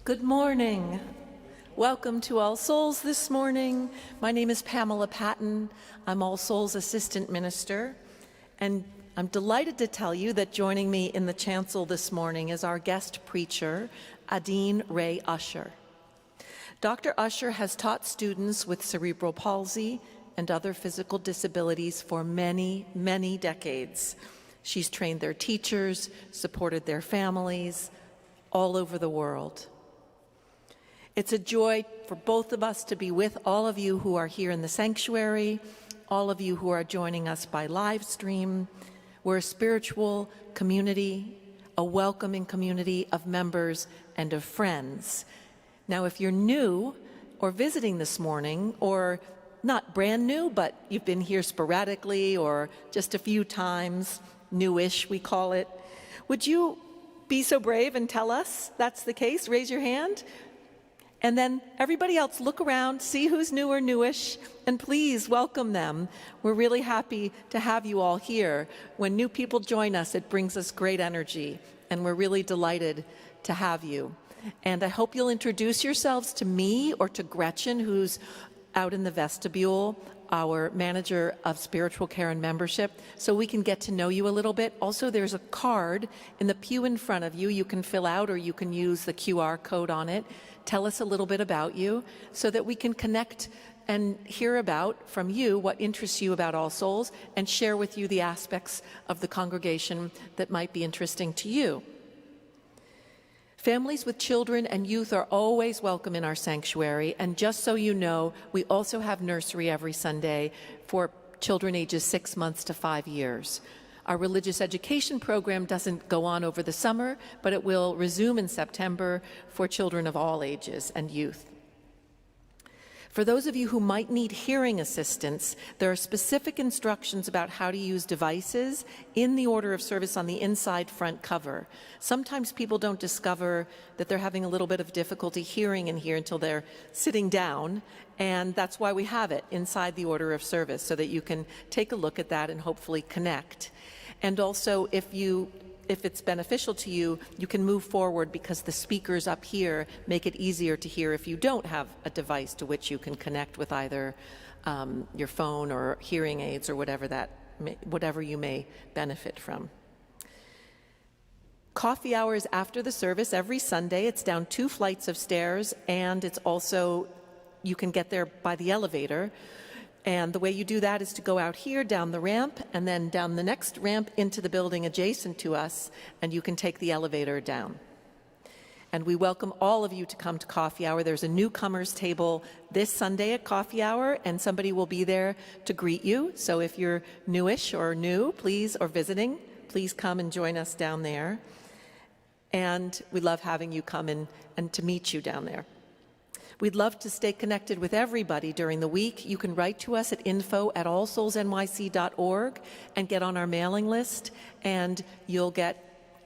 Good morning. Welcome to All Souls this morning. My name is Pamela Patton. I'm All Souls Assistant Minister, and I'm delighted to tell you that joining me in the chancel this morning is our guest preacher, Adine Ray Usher. Dr. Usher has taught students with cerebral palsy and other physical disabilities for many, many decades. She's trained their teachers, supported their families all over the world. It's a joy for both of us to be with all of you who are here in the sanctuary, all of you who are joining us by live stream. We're a spiritual community, a welcoming community of members and of friends. Now, if you're new or visiting this morning, or not brand new, but you've been here sporadically or just a few times, newish we call it, would you be so brave and tell us that's the case? Raise your hand. And then everybody else, look around, see who's new or newish, and please welcome them. We're really happy to have you all here. When new people join us, it brings us great energy, and we're really delighted to have you. And I hope you'll introduce yourselves to me or to Gretchen, who's out in the vestibule, our manager of spiritual care and membership, so we can get to know you a little bit. Also, there's a card in the pew in front of you. You can fill out or you can use the QR code on it. Tell us a little bit about you so that we can connect and hear about from you what interests you about All Souls and share with you the aspects of the congregation that might be interesting to you. Families with children and youth are always welcome in our sanctuary, and just so you know, we also have nursery every Sunday for children ages 6 months to 5 years. Our religious education program doesn't go on over the summer, but it will resume in September for children of all ages and youth. For those of you who might need hearing assistance, there are specific instructions about how to use devices in the order of service on the inside front cover. Sometimes people don't discover that they're having a little bit of difficulty hearing in here until they're sitting down, and that's why we have it inside the order of service, so that you can take a look at that and hopefully connect. And also, if it's beneficial to you, you can move forward because the speakers up here make it easier to hear if you don't have a device to which you can connect with either your phone or hearing aids or whatever you may benefit from. Coffee hours after the service every Sunday. It's down 2 flights of stairs, and it's also, you can get there by the elevator. And the way you do that is to go out here, down the ramp, and then down the next ramp into the building adjacent to us, and you can take the elevator down. And we welcome all of you to come to coffee hour. There's a newcomers table this Sunday at coffee hour, and somebody will be there to greet you. So if you're newish or new, please, or visiting, please come and join us down there. And we love having you come in and to meet you down there. We'd love to stay connected with everybody during the week. You can write to us at info@allsoulsnyc.org and get on our mailing list, and you'll get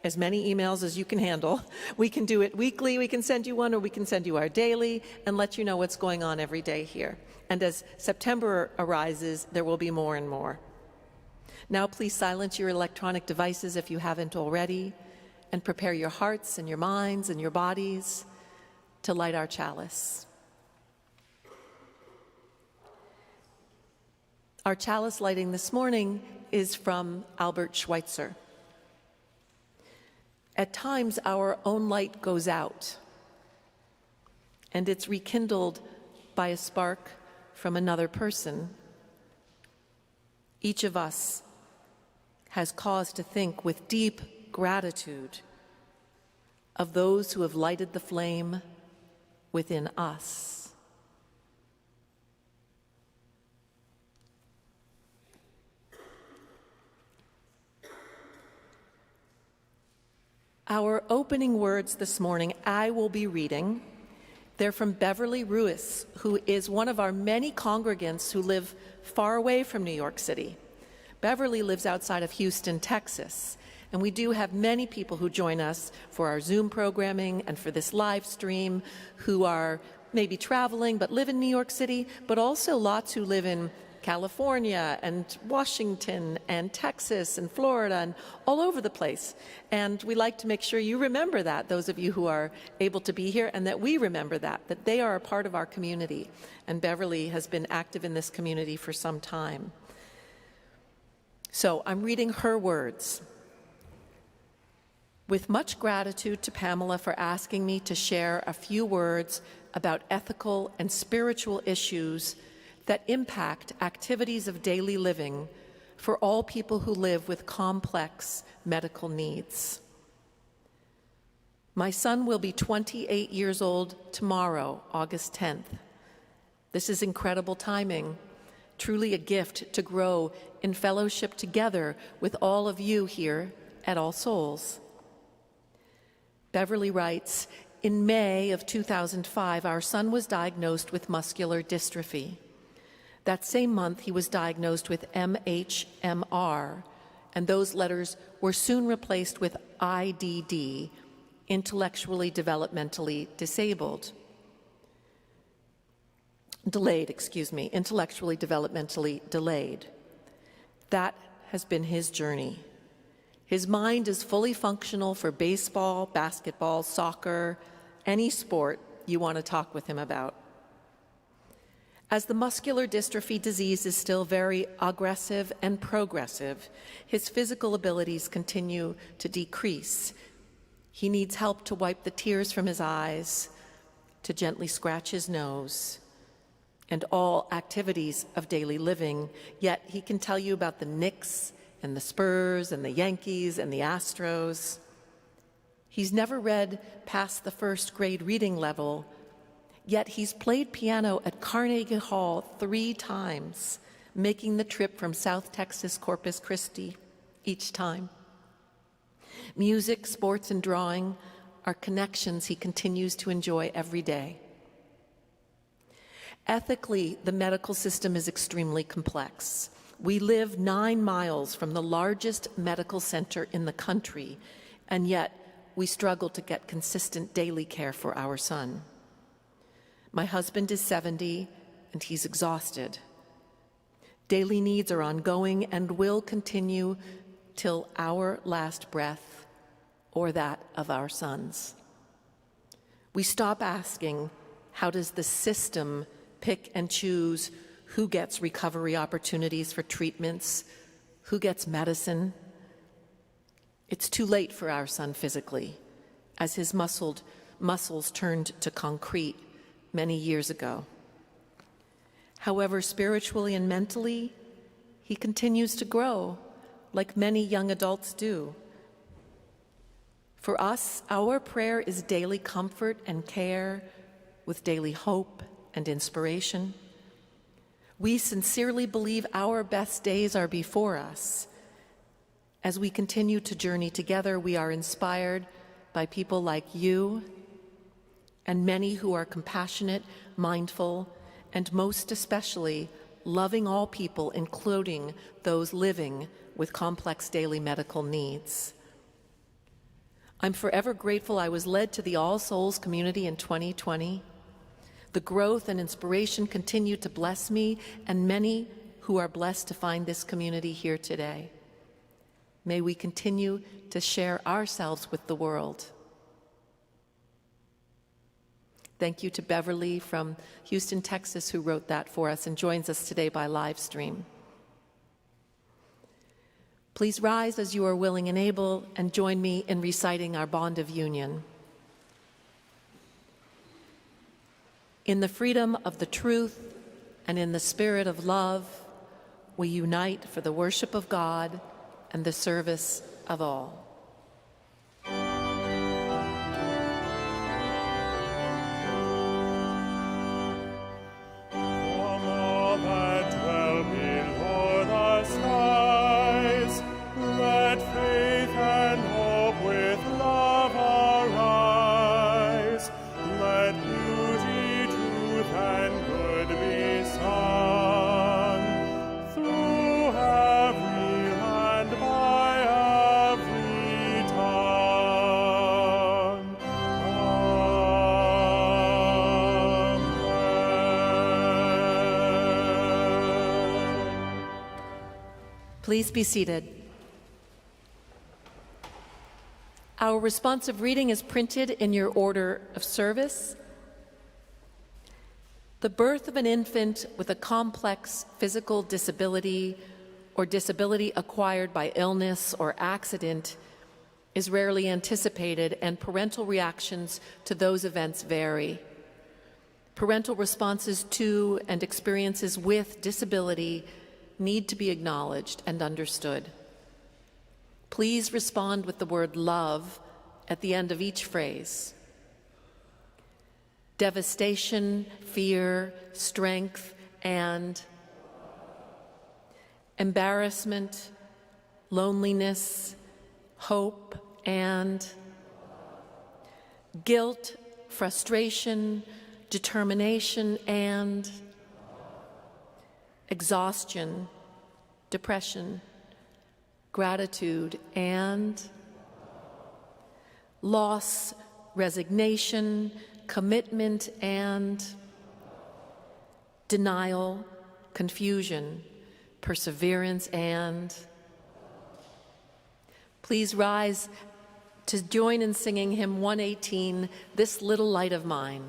as many emails as you can handle. We can do it weekly, we can send you one, or we can send you our daily and let you know what's going on every day here. And as September arises, there will be more and more. Now please silence your electronic devices if you haven't already, and prepare your hearts and your minds and your bodies to light our chalice. Our chalice lighting this morning is from Albert Schweitzer. At times, our own light goes out, and it's rekindled by a spark from another person. Each of us has cause to think with deep gratitude of those who have lighted the flame within us. Our opening words this morning, I will be reading. They're from Beverly Ruiz, who is one of our many congregants who live far away from New York City. Beverly lives outside of Houston, Texas. And we do have many people who join us for our Zoom programming and for this live stream who are maybe traveling but live in New York City, but also lots who live in California and Washington and Texas and Florida and all over the place. And we like to make sure you remember that, those of you who are able to be here, and that we remember that they are a part of our community. And Beverly has been active in this community for some time. So I'm reading her words. With much gratitude to Pamela for asking me to share a few words about ethical and spiritual issues that impact activities of daily living for all people who live with complex medical needs. My son will be 28 years old tomorrow, August 10th. This is incredible timing, truly a gift to grow in fellowship together with all of you here at All Souls. Beverly writes, in May of 2005, our son was diagnosed with muscular dystrophy. That same month, he was diagnosed with MHMR, and those letters were soon replaced with IDD, intellectually developmentally intellectually developmentally delayed. That has been his journey. His mind is fully functional for baseball, basketball, soccer, any sport you want to talk with him about. As the muscular dystrophy disease is still very aggressive and progressive, his physical abilities continue to decrease. He needs help to wipe the tears from his eyes, to gently scratch his nose, and all activities of daily living, yet he can tell you about the Knicks and the Spurs and the Yankees and the Astros. He's never read past the first grade reading level, yet he's played piano at Carnegie Hall 3 times, making the trip from South Texas, Corpus Christi each time. Music, sports, and drawing are connections he continues to enjoy every day. Ethically, the medical system is extremely complex. We live 9 miles from the largest medical center in the country, and yet we struggle to get consistent daily care for our son. My husband is 70, and he's exhausted. Daily needs are ongoing and will continue till our last breath or that of our sons. We stop asking, how does the system pick and choose who gets recovery opportunities for treatments, who gets medicine? It's too late for our son physically, as his muscles turned to concrete many years ago. However, spiritually and mentally, he continues to grow, like many young adults do. For us, our prayer is daily comfort and care with daily hope and inspiration. We sincerely believe our best days are before us. As we continue to journey together, we are inspired by people like you and many who are compassionate, mindful, and most especially loving all people, including those living with complex daily medical needs. I'm forever grateful I was led to the All Souls community in 2020. The growth and inspiration continue to bless me and many who are blessed to find this community here today. May we continue to share ourselves with the world. Thank you to Beverly from Houston, Texas, who wrote that for us and joins us today by live stream. Please rise as you are willing and able and join me in reciting our bond of union. In the freedom of the truth and in the spirit of love, we unite for the worship of God and the service of all. Through every land, by every Please be seated. Our responsive reading is printed in your order of service. The birth of an infant with a complex physical disability or disability acquired by illness or accident is rarely anticipated, and parental reactions to those events vary. Parental responses to and experiences with disability need to be acknowledged and understood. Please respond with the word love at the end of each phrase. Devastation, fear, strength, and embarrassment, loneliness, hope, and guilt, frustration, determination, and exhaustion, depression, gratitude, and loss, resignation, commitment, and denial, confusion, perseverance, and please rise to join in singing hymn 118, This Little Light of Mine.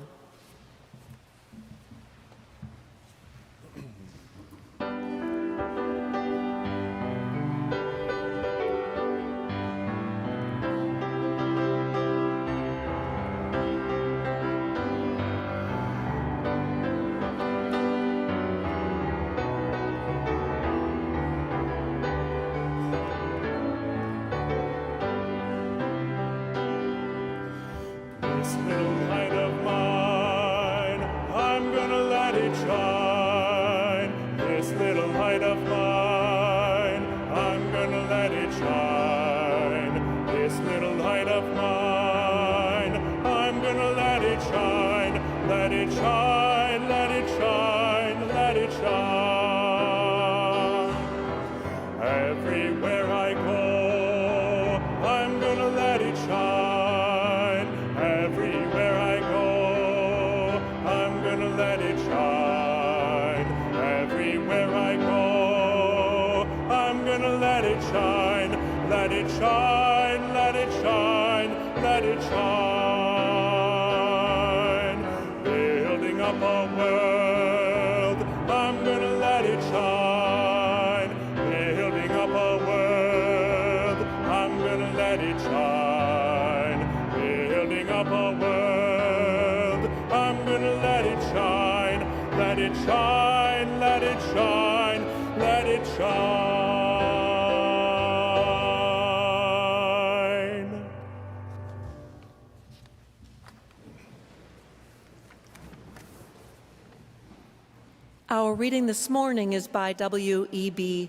Our reading this morning is by W.E.B.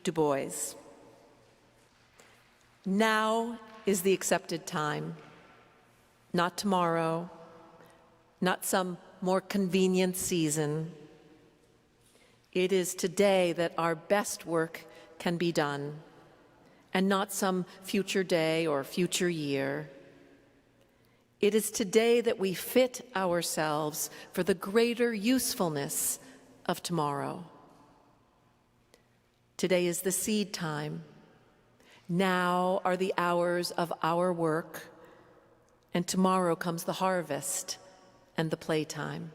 Du Bois. Now is the accepted time, not tomorrow, not some more convenient season. It is today that our best work can be done, and not some future day or future year. It is today that we fit ourselves for the greater usefulness of tomorrow. Today is the seed time. Now are the hours of our work, and tomorrow comes the harvest and the playtime.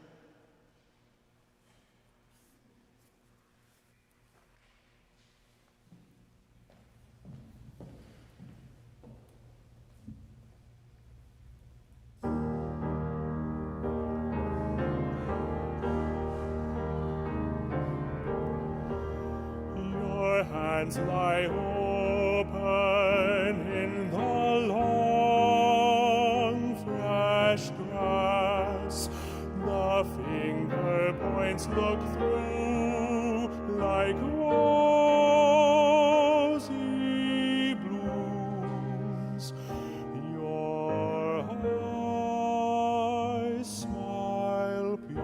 Hands lie open in the long, fresh grass. The finger points look through like rosy blooms. Your eyes smile peace.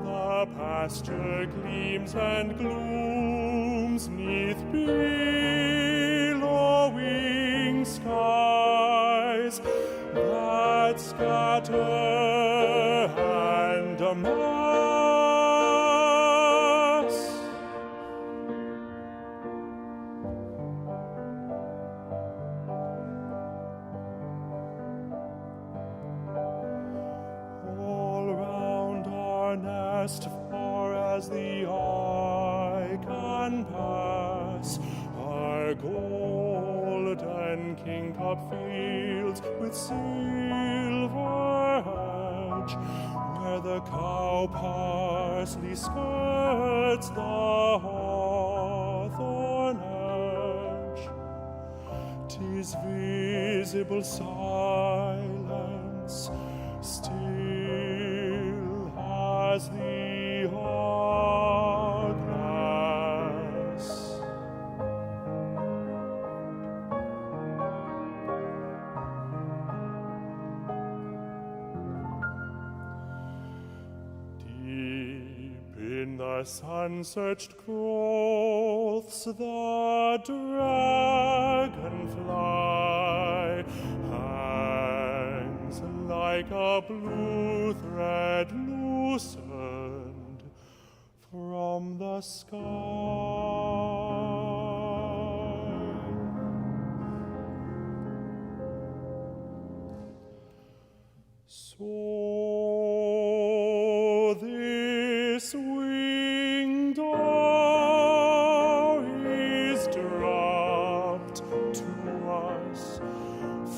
The pasture gleams and glooms 'neath billowing skies that scatter and amass vast, far as the eye can pass, are golden king-cup fields with silver hedge, where the cow parsley skirts the hawthorn hedge. 'Tis visible silence, still as the hourglass. Deep in the sun-searched growths, the dragonfly hangs like a blue thread loosened from the sky. So this winged hour is dropped to us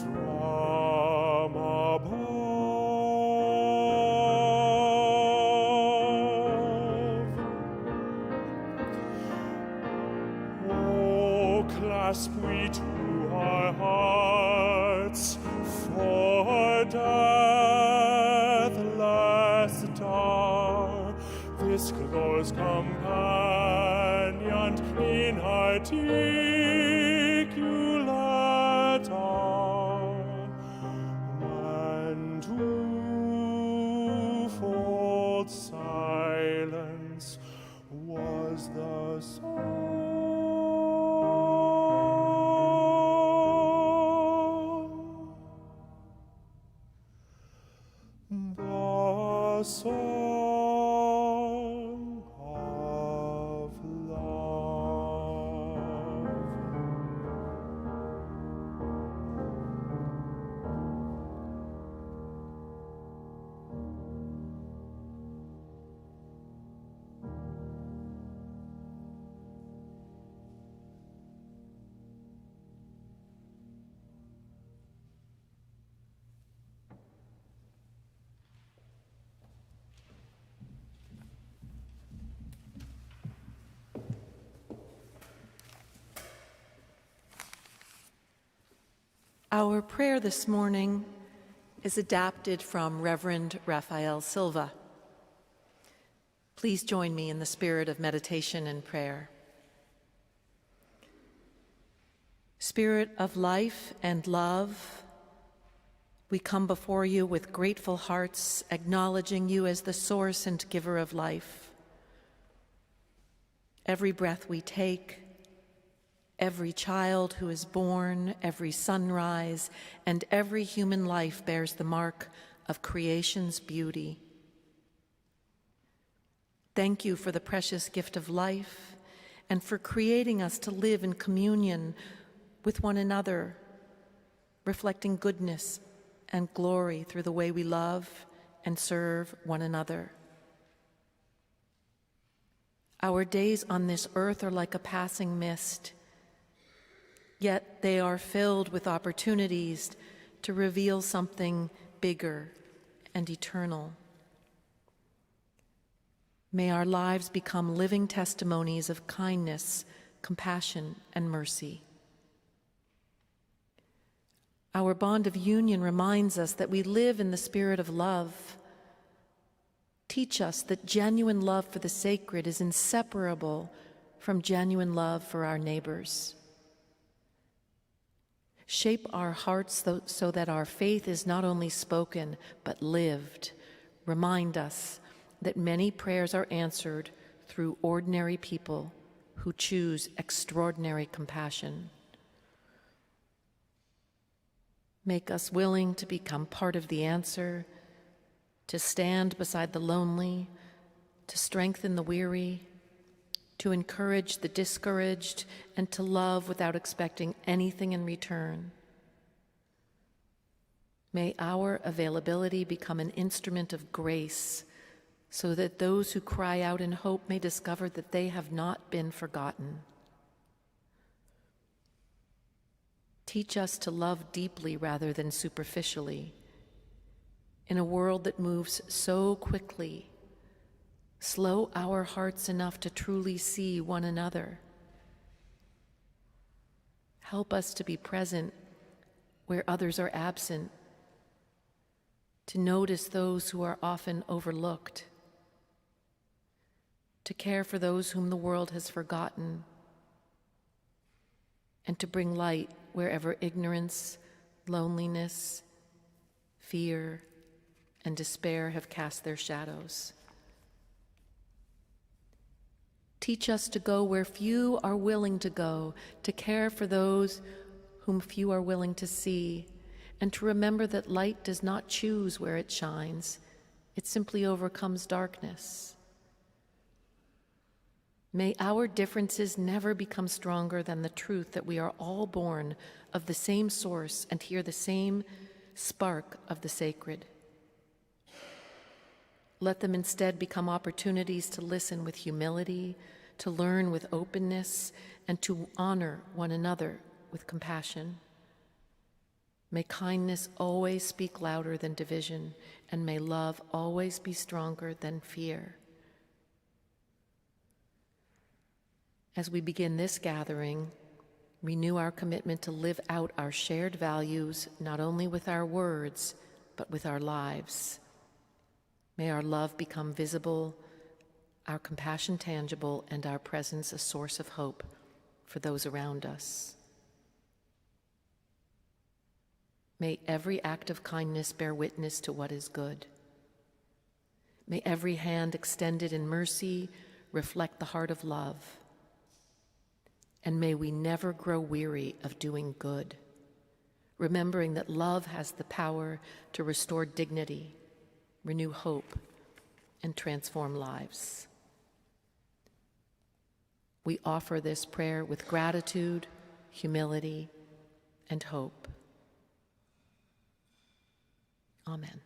from above. Oh, clasp we to our hearts for deathless star, this close companion in articulate arm, when twofold silence was the song. The song of love. Our prayer this morning is adapted from Reverend Raphael Silva. Please join me in the spirit of meditation and prayer. Spirit of life and love, we come before you with grateful hearts, acknowledging you as the source and giver of life. Every breath we take, every child who is born, every sunrise, and every human life bears the mark of creation's beauty. Thank you for the precious gift of life and for creating us to live in communion with one another, reflecting goodness and glory through the way we love and serve one another. Our days on this earth are like a passing mist, yet they are filled with opportunities to reveal something bigger and eternal. May our lives become living testimonies of kindness, compassion, and mercy. Our bond of union reminds us that we live in the spirit of love. Teach us that genuine love for the sacred is inseparable from genuine love for our neighbors. Shape our hearts so that our faith is not only spoken, but lived. Remind us that many prayers are answered through ordinary people who choose extraordinary compassion. Make us willing to become part of the answer, to stand beside the lonely, to strengthen the weary, to encourage the discouraged, and to love without expecting anything in return. May our availability become an instrument of grace, so that those who cry out in hope may discover that they have not been forgotten. Teach us to love deeply rather than superficially. In a world that moves so quickly, slow our hearts enough to truly see one another. Help us to be present where others are absent, to notice those who are often overlooked, to care for those whom the world has forgotten, and to bring light wherever ignorance, loneliness, fear, and despair have cast their shadows. Teach us to go where few are willing to go, to care for those whom few are willing to see, and to remember that light does not choose where it shines, it simply overcomes darkness. May our differences never become stronger than the truth that we are all born of the same source and hear the same spark of the sacred. Let them instead become opportunities to listen with humility, to learn with openness, and to honor one another with compassion. May kindness always speak louder than division, and may love always be stronger than fear. As we begin this gathering, renew our commitment to live out our shared values, not only with our words, but with our lives. May our love become visible, our compassion tangible, and our presence a source of hope for those around us. May every act of kindness bear witness to what is good. May every hand extended in mercy reflect the heart of love. And may we never grow weary of doing good, remembering that love has the power to restore dignity, renew hope, and transform lives. We offer this prayer with gratitude, humility, and hope. Amen.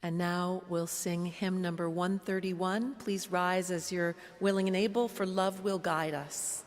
And now we'll sing hymn number 131. Please rise as you're willing and able, for love will guide us.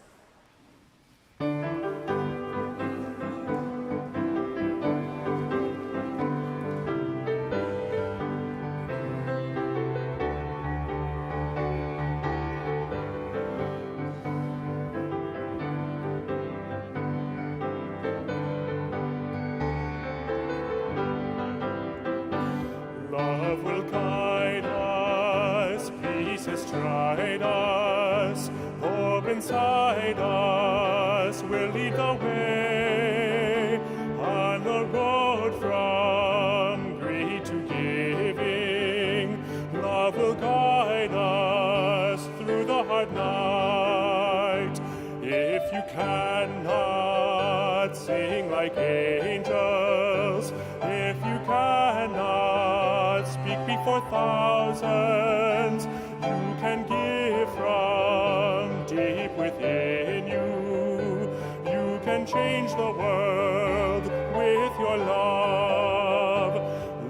Love will guide us, peace has tried us, hope inside us will lead the way on the road from greed to giving. Love will guide us through the hard night. If you cannot sing like angels, if you cannot speak before thousands, you can give from deep within you. You can change the world with your love.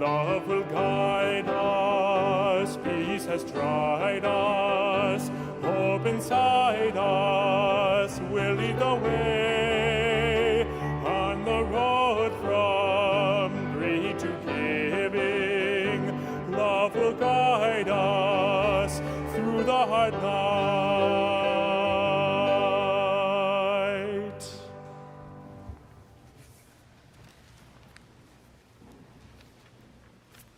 Love will guide us, peace has tried us, hope inside us will lead the way on the road from greed to giving. Love will guide us through the hard night.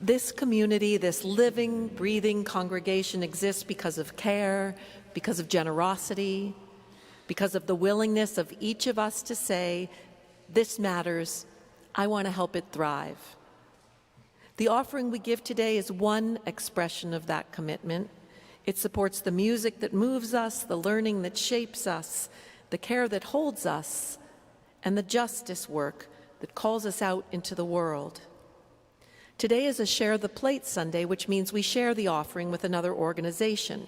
This community, this living, breathing congregation exists because of care, because of generosity, because of the willingness of each of us to say, this matters, I want to help it thrive. The offering we give today is one expression of that commitment. It supports the music that moves us, the learning that shapes us, the care that holds us, and the justice work that calls us out into the world. Today is a Share the Plate Sunday, which means we share the offering with another organization.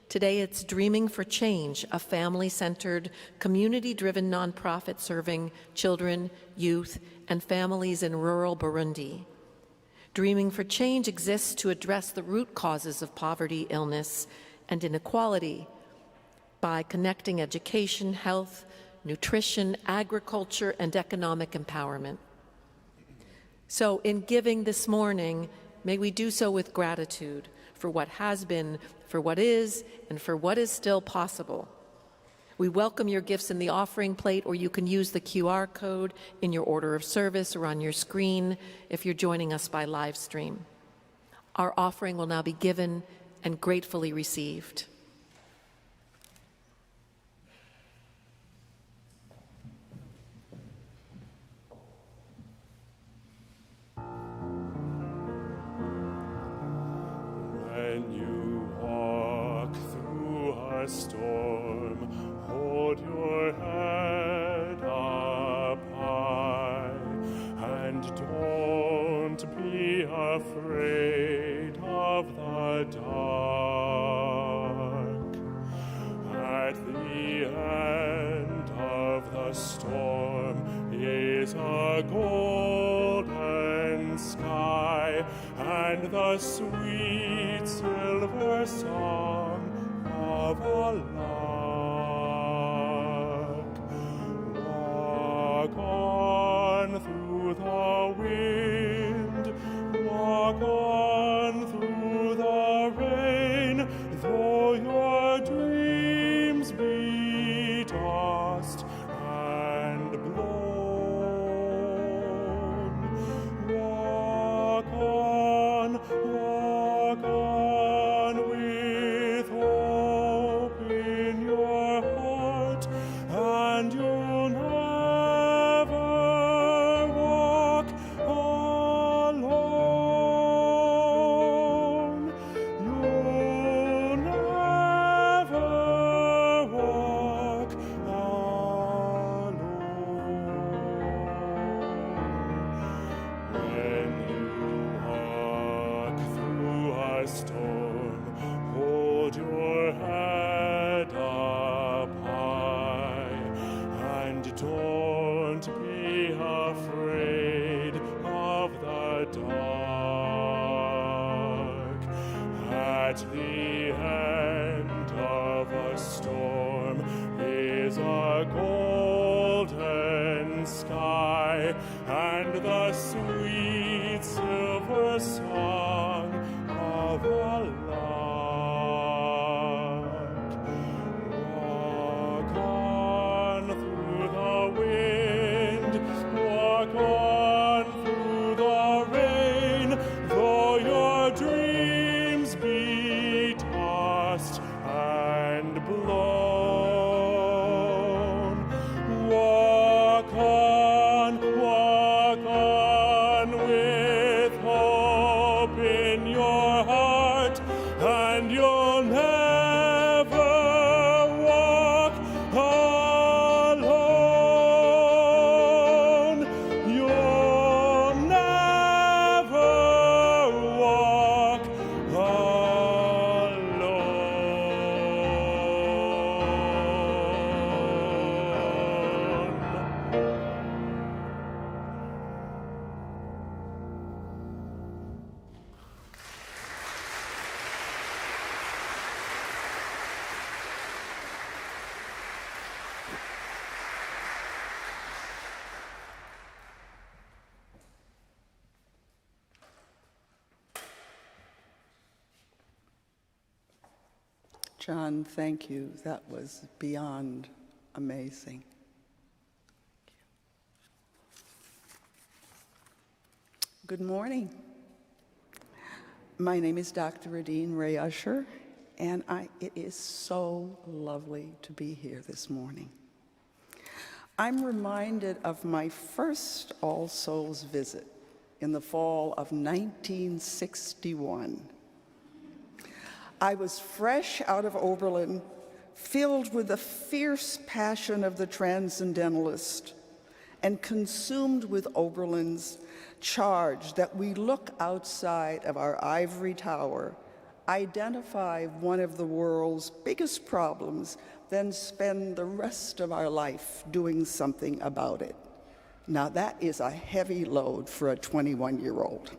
Today it's Dreaming for Change, a family-centered, community-driven nonprofit serving children, youth, and families in rural Burundi. Dreaming for Change exists to address the root causes of poverty, illness, and inequality by connecting education, health, nutrition, agriculture, and economic empowerment. So in giving this morning, may we do so with gratitude for what has been, for what is, and for what is still possible. We welcome your gifts in the offering plate, or you can use the QR code in your order of service or on your screen if you're joining us by live stream. Our offering will now be given and gratefully received. When you walk through a storm, hold your head up high, and don't be afraid of the dark. At the end of the storm is a golden sky and the sweet silver song of a lark. Walk on through the wind, walk on through the rain, though your dreams be tossed and blown. Walk on with hope in your heart, and you'll never walk alone. You'll never walk alone. When you walk through a storm, hold your head up high, and don't be afraid of the dark. At the end of a storm is a golden sky and the sweet silver song of a lark. Walk on through the wind, walk on through the rain, though your dreams be tossed and blown. Walk on with hope in your heart, and you'll never walk alone. You'll never walk alone. John, thank you. That was beyond amazing. Good morning. My name is Dr. Adine Ray Usher, and it is so lovely to be here this morning. I'm reminded of my first All Souls visit in the fall of 1961. I was fresh out of Oberlin, filled with the fierce passion of the transcendentalist, and consumed with Oberlin's charge that we look outside of our ivory tower identify one of the world's biggest problems, then spend the rest of our life doing something about it. Now that is a heavy load for a 21-year-old.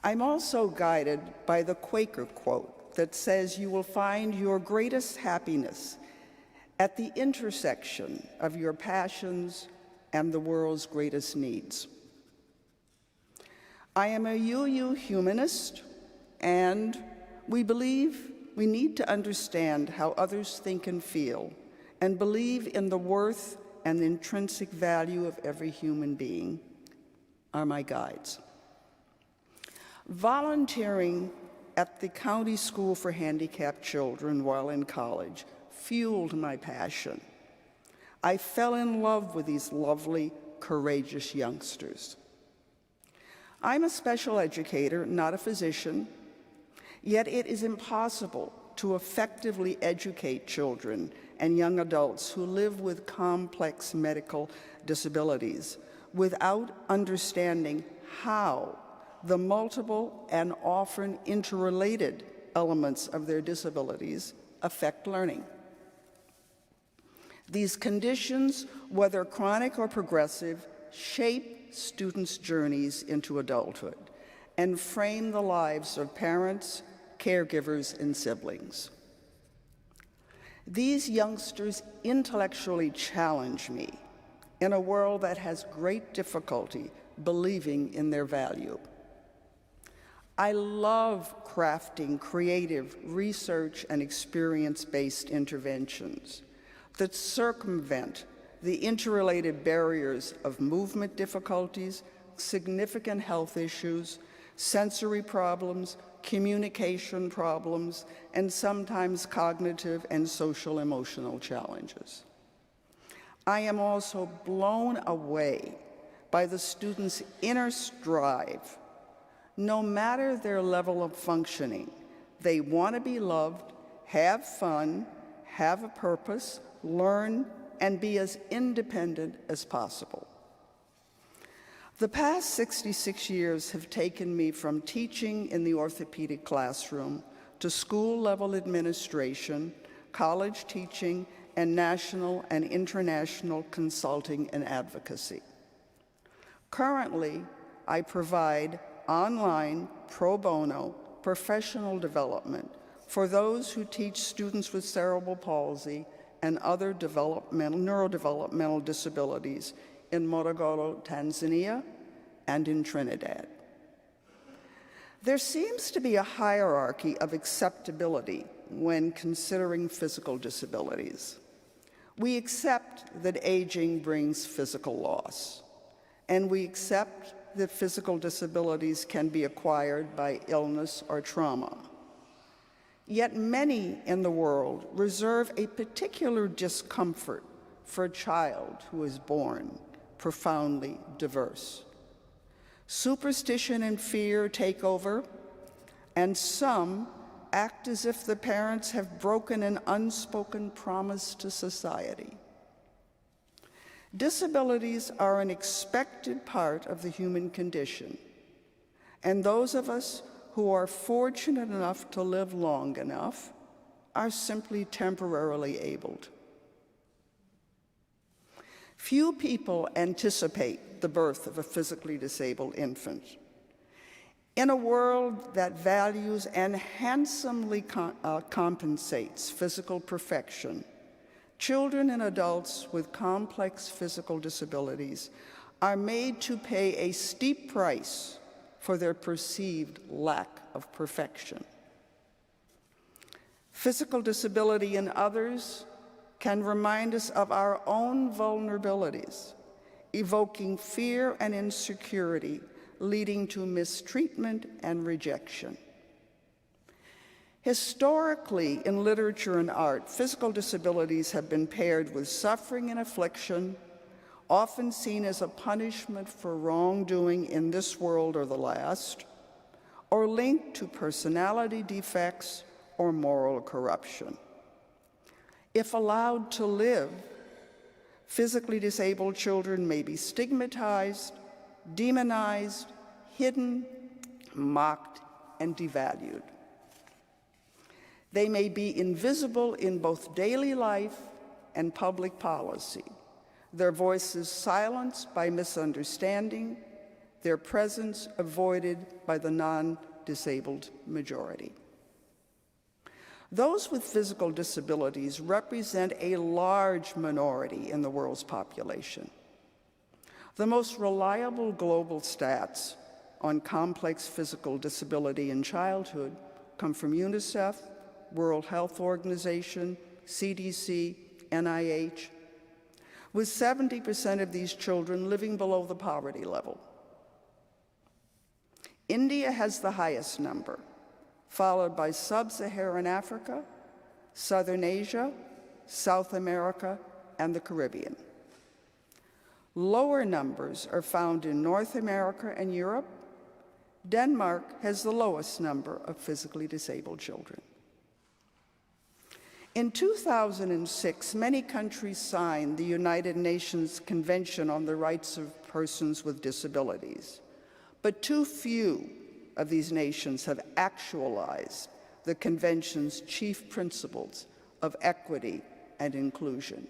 I'm also guided by the Quaker quote that says, "You will find your greatest happiness at the intersection of your passions and the world's greatest needs." I am a UU humanist, and we believe we need to understand how others think and feel, and believe in the worth and intrinsic value of every human being are my guides. Volunteering at the County School for Handicapped Children while in college fueled my passion. I fell in love with these lovely, courageous youngsters. I'm a special educator, not a physician, yet it is impossible to effectively educate children and young adults who live with complex medical disabilities without understanding how the multiple and often interrelated elements of their disabilities affect learning. These conditions, whether chronic or progressive, shape students' journeys into adulthood and frame the lives of parents, caregivers, and siblings. These youngsters intellectually challenge me in a world that has great difficulty believing in their value. I love crafting creative research and experience-based interventions that circumvent the interrelated barriers of movement difficulties, significant health issues, sensory problems, communication problems, and sometimes cognitive and social emotional challenges. I am also blown away by the students' inner drive. No matter their level of functioning, they want to be loved, have fun, have a purpose, learn, and be as independent as possible. The past 66 years have taken me from teaching in the orthopedic classroom to school-level administration, college teaching, and national and international consulting and advocacy. Currently, I provide online, pro bono, professional development for those who teach students with cerebral palsy and other neurodevelopmental disabilities in Morogoro, Tanzania, and in Trinidad. There seems to be a hierarchy of acceptability when considering physical disabilities. We accept that aging brings physical loss, and we accept that physical disabilities can be acquired by illness or trauma. Yet many in the world reserve a particular discomfort for a child who is born profoundly diverse. Superstition and fear take over, and some act as if the parents have broken an unspoken promise to society. Disabilities are an expected part of the human condition, and those of us who are fortunate enough to live long enough are simply temporarily abled. Few people anticipate the birth of a physically disabled infant. In a world that values and handsomely compensates physical perfection, children and adults with complex physical disabilities are made to pay a steep price for their perceived lack of perfection. Physical disability in others can remind us of our own vulnerabilities, evoking fear and insecurity, leading to mistreatment and rejection. Historically, in literature and art, physical disabilities have been paired with suffering and affliction, often seen as a punishment for wrongdoing in this world or the last, or linked to personality defects or moral corruption. If allowed to live, physically disabled children may be stigmatized, demonized, hidden, mocked, and devalued. They may be invisible in both daily life and public policy, their voices silenced by misunderstanding, their presence avoided by the non-disabled majority. Those with physical disabilities represent a large minority in the world's population. The most reliable global stats on complex physical disability in childhood come from UNICEF, World Health Organization, CDC, NIH, with 70% of these children living below the poverty level. India has the highest number, followed by Sub-Saharan Africa, Southern Asia, South America, and the Caribbean. Lower numbers are found in North America and Europe. Denmark has the lowest number of physically disabled children. In 2006, many countries signed the United Nations Convention on the Rights of Persons with Disabilities, but too few of these nations have actualized the Convention's chief principles of equity and inclusion.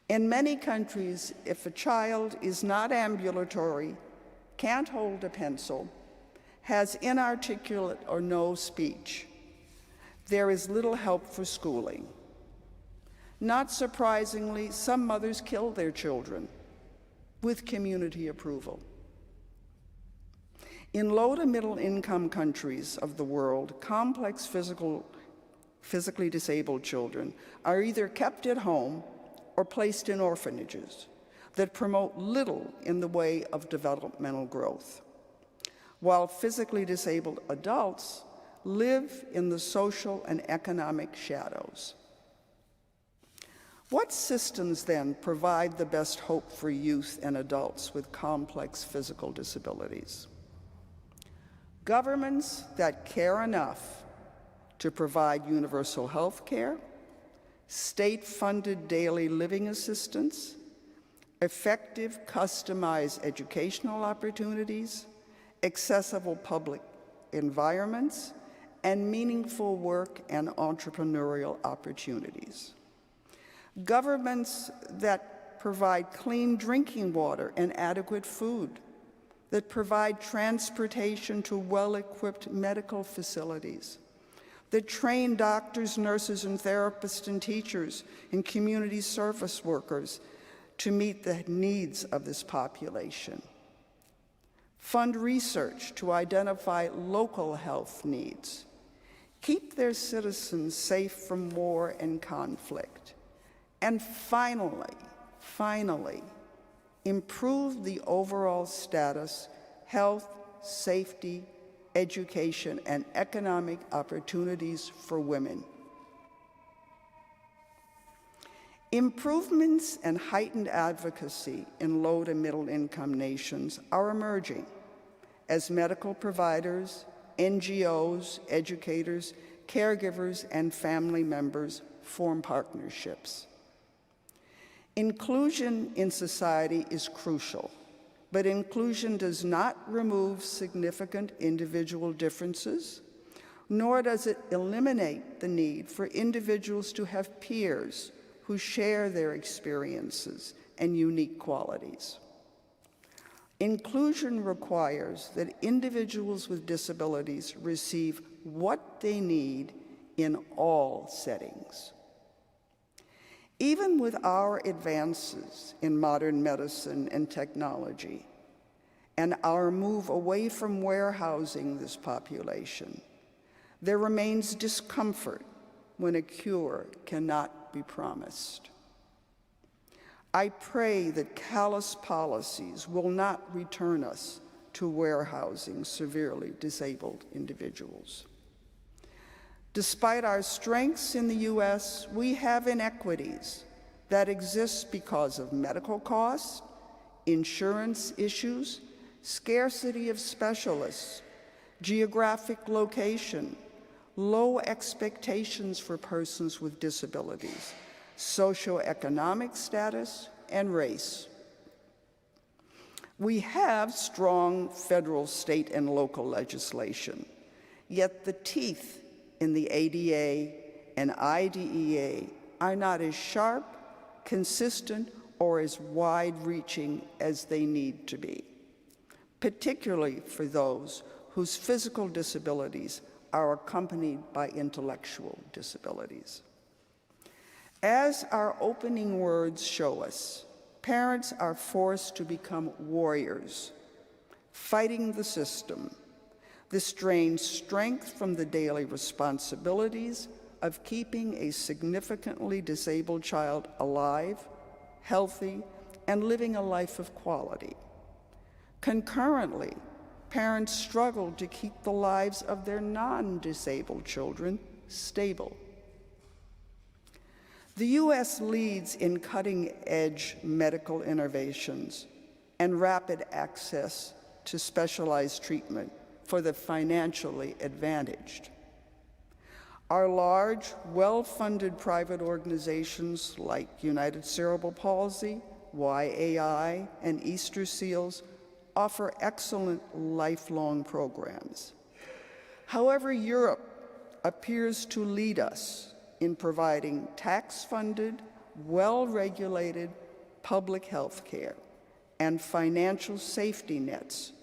In many countries, if a child is not ambulatory, can't hold a pencil, has inarticulate or no speech, there is little help for schooling. Not surprisingly, some mothers kill their children with community approval. In low to middle income countries of the world, complex physically disabled children are either kept at home or placed in orphanages that promote little in the way of developmental growth, while physically disabled adults live in the social and economic shadows. What systems then provide the best hope for youth and adults with complex physical disabilities? Governments that care enough to provide universal health care, state-funded daily living assistance, effective customized educational opportunities, accessible public environments, and meaningful work and entrepreneurial opportunities. Governments that provide clean drinking water and adequate food, that provide transportation to well-equipped medical facilities, that train doctors, nurses, and therapists and teachers and community service workers to meet the needs of this population. Fund research to identify local health needs. Keep their citizens safe from war and conflict. And finally, improve the overall status, health, safety, education, and economic opportunities for women. Improvements and heightened advocacy in low to middle income nations are emerging as medical providers, NGOs, educators, caregivers, and family members form partnerships. Inclusion in society is crucial, but inclusion does not remove significant individual differences, nor does it eliminate the need for individuals to have peers who share their experiences and unique qualities. Inclusion requires that individuals with disabilities receive what they need in all settings. Even with our advances in modern medicine and technology, and our move away from warehousing this population, there remains discomfort when a cure cannot be promised. I pray that callous policies will not return us to warehousing severely disabled individuals. Despite our strengths in the U.S., we have inequities that exist because of medical costs, insurance issues, scarcity of specialists, geographic location, low expectations for persons with disabilities, socioeconomic status, and race. We have strong federal, state, and local legislation, yet the teeth in the ADA and IDEA are not as sharp, consistent, or as wide-reaching as they need to be, particularly for those whose physical disabilities are accompanied by intellectual disabilities. As our opening words show us, parents are forced to become warriors, fighting the system. This drains strength from the daily responsibilities of keeping a significantly disabled child alive, healthy, and living a life of quality. Concurrently, parents struggle to keep the lives of their non-disabled children stable. The U.S. leads in cutting-edge medical innovations and rapid access to specialized treatment for the financially advantaged. Our large, well-funded private organizations like United Cerebral Palsy, YAI, and Easter Seals offer excellent lifelong programs. However, Europe appears to lead us in providing tax-funded, well-regulated public health care and financial safety nets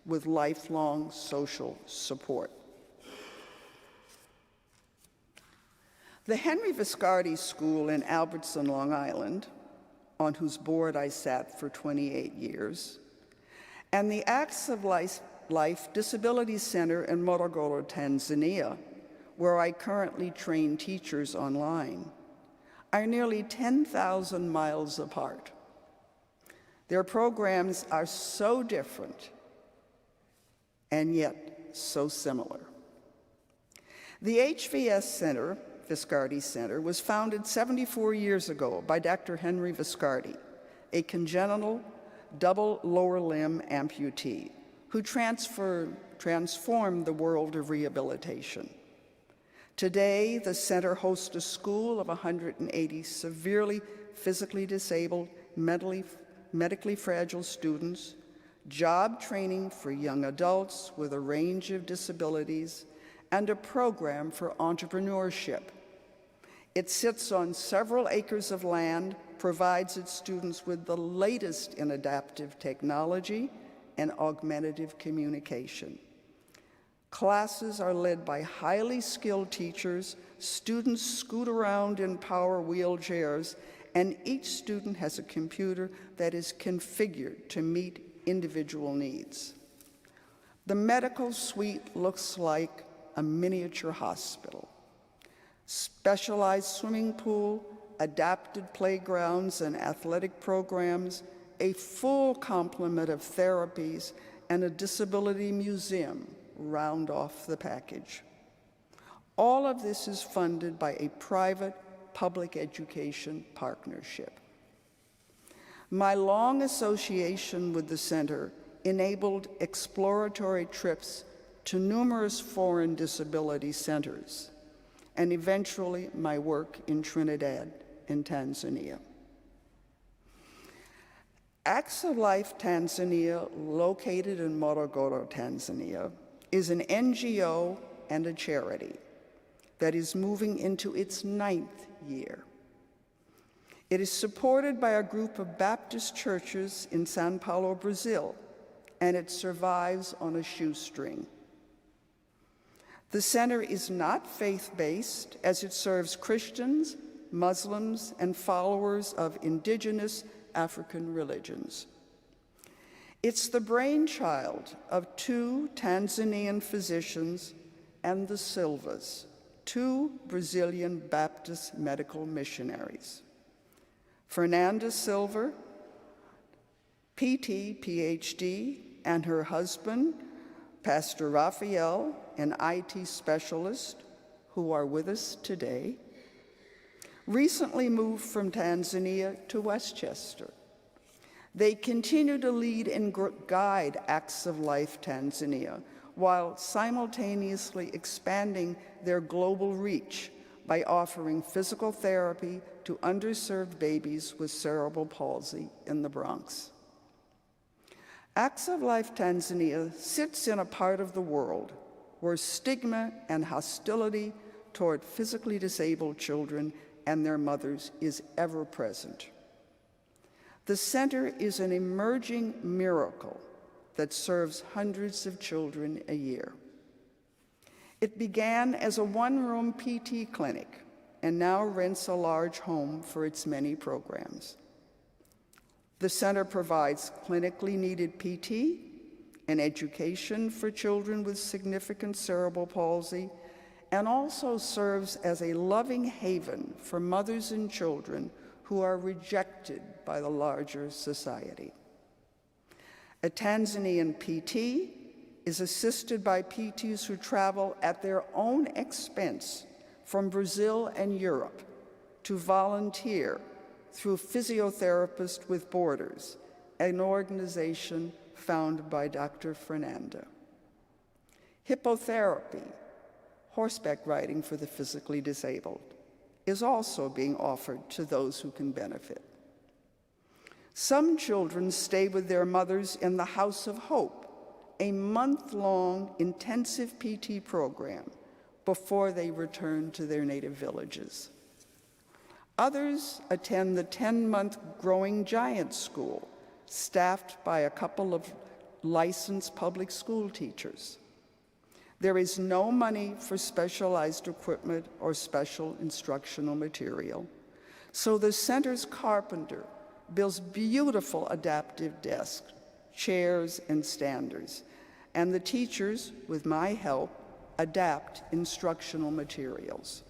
with lifelong social support. The Henry Viscardi School in Albertson, Long Island, on whose board I sat for 28 years, and the Acts of Life Disability Center in Morogoro, Tanzania, where I currently train teachers online, are nearly 10,000 miles apart. Their programs are so different and yet so similar. The HVS Center, Viscardi Center, was founded 74 years ago by Dr. Henry Viscardi, a congenital double lower limb amputee who transformed the world of rehabilitation. Today, the center hosts a school of 180 severely physically disabled, medically fragile students, job training for young adults with a range of disabilities, and a program for entrepreneurship. It sits on several acres of land, provides its students with the latest in adaptive technology and augmentative communication. Classes are led by highly skilled teachers, students scoot around in power wheelchairs, and each student has a computer that is configured to meet individual needs. The medical suite looks like a miniature hospital. Specialized swimming pool, adapted playgrounds and athletic programs, a full complement of therapies, and a disability museum round off the package. All of this is funded by a private public education partnership. My long association with the center enabled exploratory trips to numerous foreign disability centers, and eventually my work in Trinidad and Tanzania. Acts of Life Tanzania, located in Morogoro, Tanzania, is an NGO and a charity that is moving into its 9th year. It is supported by a group of Baptist churches in São Paulo, Brazil, and it survives on a shoestring. The center is not faith-based, as it serves Christians, Muslims, and followers of indigenous African religions. It's the brainchild of 2 Tanzanian physicians and the Silvas, 2 Brazilian Baptist medical missionaries. Fernanda Silva, PT, PhD, and her husband, Pastor Raphael, an IT specialist, who are with us today, recently moved from Tanzania to Westchester. They continue to lead and guide Acts of Life Tanzania while simultaneously expanding their global reach by offering physical therapy to underserved babies with cerebral palsy in the Bronx. Acts of Life Tanzania sits in a part of the world where stigma and hostility toward physically disabled children and their mothers is ever present. The center is an emerging miracle that serves hundreds of children a year. It began as a one-room PT clinic and now rents a large home for its many programs. The center provides clinically needed PT and education for children with significant cerebral palsy, and also serves as a loving haven for mothers and children who are rejected by the larger society. A Tanzanian PT is assisted by PTs who travel at their own expense from Brazil and Europe to volunteer through Physiotherapists with Borders, an organization founded by Dr. Fernanda. Hippotherapy, horseback riding for the physically disabled, is also being offered to those who can benefit. Some children stay with their mothers in the House of Hope, a month-long intensive PT program before they return to their native villages. Others attend the 10-month Growing Giants School, staffed by a couple of licensed public school teachers. There is no money for specialized equipment or special instructional material, so the center's carpenter builds beautiful adaptive desks, chairs, and standers, and the teachers, with my help, adapt instructional materials.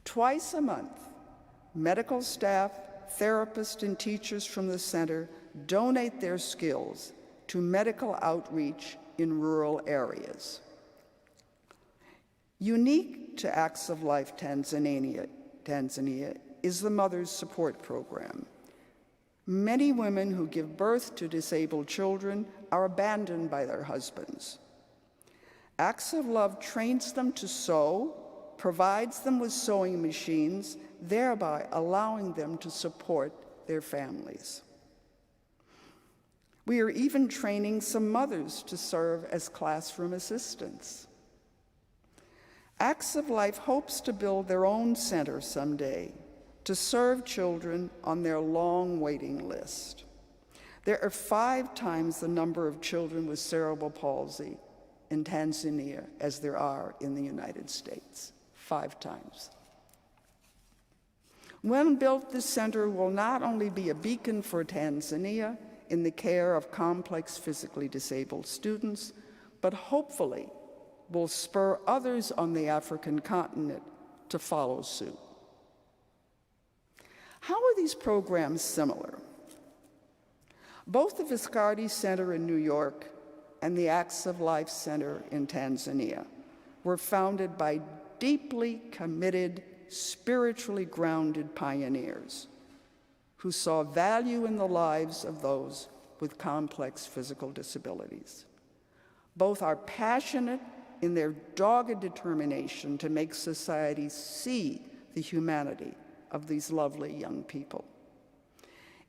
Twice a month, medical staff, therapists, and teachers from the center donate their skills to medical outreach in rural areas. Unique to Acts of Life Tanzania is the Mother's Support Program. Many women who give birth to disabled children are abandoned by their husbands. Acts of Love trains them to sew, provides them with sewing machines, thereby allowing them to support their families. We are even training some mothers to serve as classroom assistants. Acts of Life hopes to build their own center someday to serve children on their long waiting list. There are 5 times the number of children with cerebral palsy in Tanzania as there are in the United States. 5 times. When built, this center will not only be a beacon for Tanzania in the care of complex physically disabled students, but hopefully will spur others on the African continent to follow suit. How are these programs similar? Both the Viscardi Center in New York and the Acts of Life Center in Tanzania were founded by deeply committed, spiritually grounded pioneers who saw value in the lives of those with complex physical disabilities. Both are passionate in their dogged determination to make society see the humanity of these lovely young people.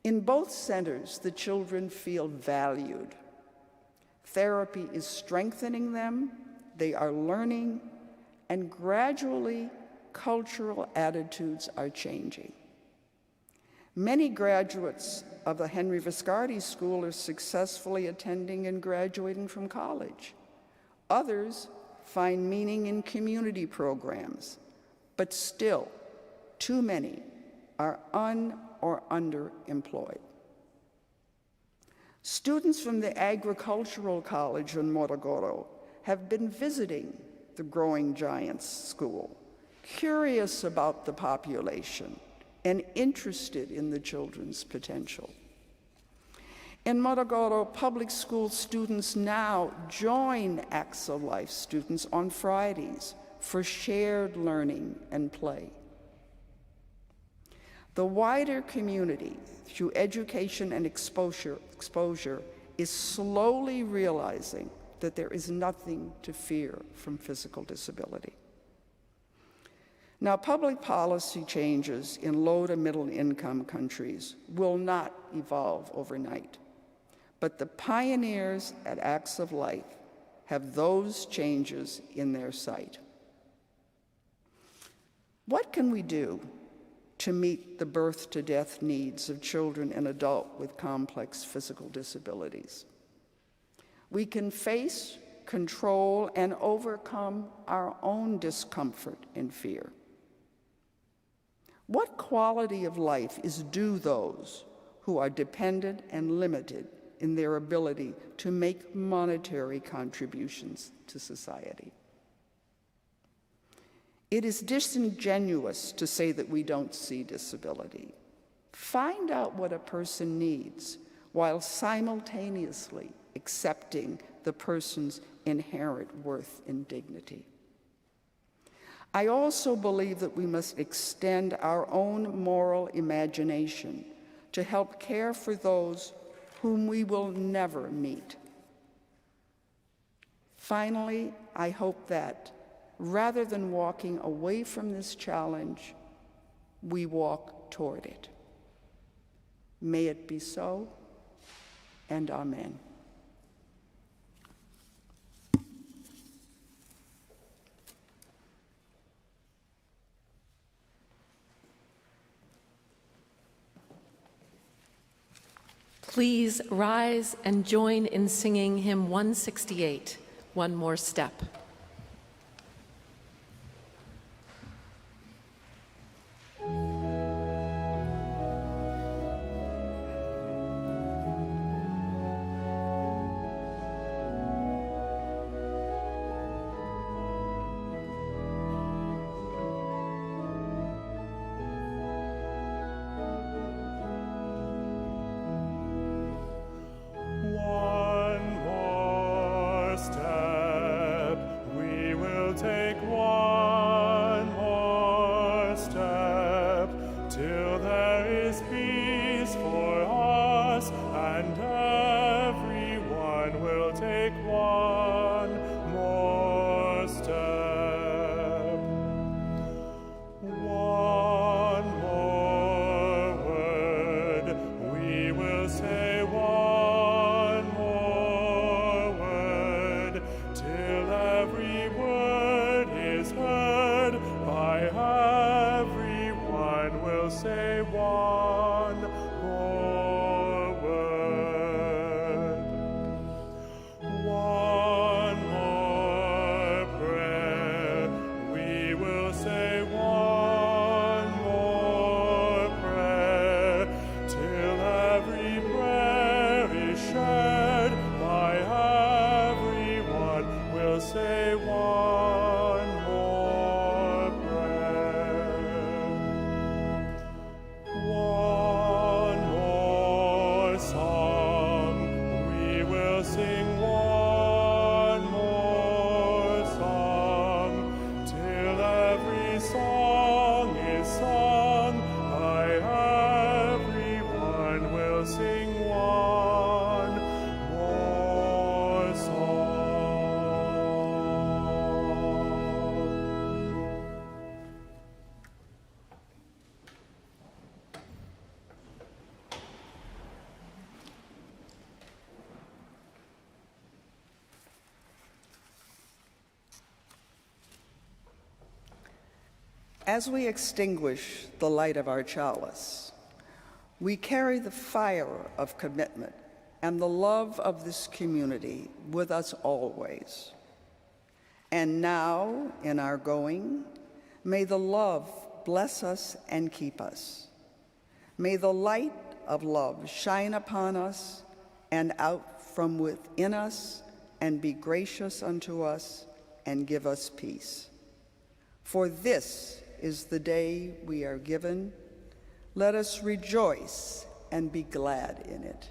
In both centers, the children feel valued. Therapy is strengthening them, they are learning, and gradually, cultural attitudes are changing. Many graduates of the Henry Viscardi School are successfully attending and graduating from college. Others find meaning in community programs, but still, too many are or underemployed. Students from the Agricultural College in Morogoro have been visiting the Growing Giants School, curious about the population and interested in the children's potential. In Morogoro, public school students now join Acts of Life students on Fridays for shared learning and play. The wider community, through education and exposure, is slowly realizing that there is nothing to fear from physical disability. Now, public policy changes in low to middle income countries will not evolve overnight, but the pioneers at Acts of Life have those changes in their sight. What can we do to meet the birth-to-death needs of children and adults with complex physical disabilities? We can face, control, and overcome our own discomfort and fear. What quality of life is due those who are dependent and limited in their ability to make monetary contributions to society? It is disingenuous to say that we don't see disability. Find out what a person needs while simultaneously accepting the person's inherent worth and dignity. I also believe that we must extend our own moral imagination to help care for those whom we will never meet. Finally, I hope that rather than walking away from this challenge, we walk toward it. May it be so, and amen. Please rise and join in singing hymn 168, One More Step. As we extinguish the light of our chalice, we carry the fire of commitment and the love of this community with us always. And now, in our going, may the love bless us and keep us. May the light of love shine upon us and out from within us and be gracious unto us and give us peace. For this is the day we are given. Let us rejoice and be glad in it.